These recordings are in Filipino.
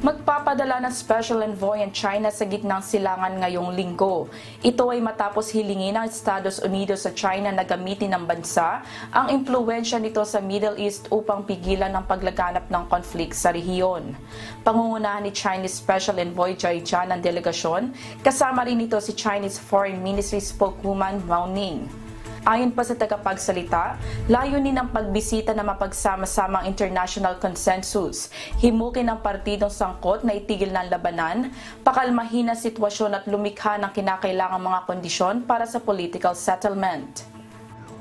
Magpapadala ng Special Envoy ang China sa gitnang silangan ngayong linggo. Ito ay matapos hilingin ng Estados Unidos sa China na gamitin ng bansa ang impluwensya nito sa Middle East upang pigilan ang paglaganap ng konflik sa rehiyon. Pangungunahan ni Chinese Special Envoy Jia Jian ang delegasyon, kasama rin nito si Chinese Foreign Ministry spokeswoman Mao Ning. Ayon pa sa tagapagsalita, layunin ng pagbisita na mapagsama-samang international consensus, himukin ang partidong sangkot na itigil ng labanan, pakalmahin ang sitwasyon at lumikha ng kinakailangang mga kondisyon para sa political settlement.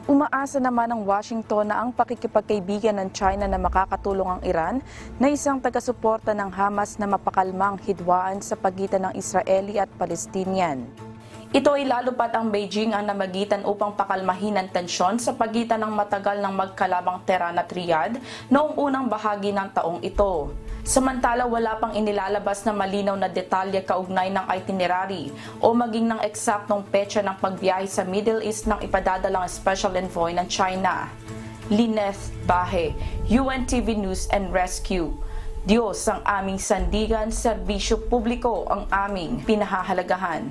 Umaasa naman ang Washington na ang pakikipagkaibigan ng China na makakatulong ang Iran na isang taga-suporta ng Hamas na mapakalmang hidwaan sa pagitan ng Israeli at Palestinian. Ito ay lalo pat ang Beijing ang namagitan upang pakalmahin ang tensyon sa pagitan ng matagal ng magkalabang Tehran at Riyadh noong unang bahagi ng taong ito. Samantala wala pang inilalabas na malinaw na detalye kaugnay ng itinerary o maging ng eksaktong petsa ng pagbiyahe sa Middle East ng ipadadalang Special Envoy ng China. Lineth Bahe, UNTV News and Rescue. Diyos ang aming sandigan, serbisyo publiko ang aming pinahahalagahan.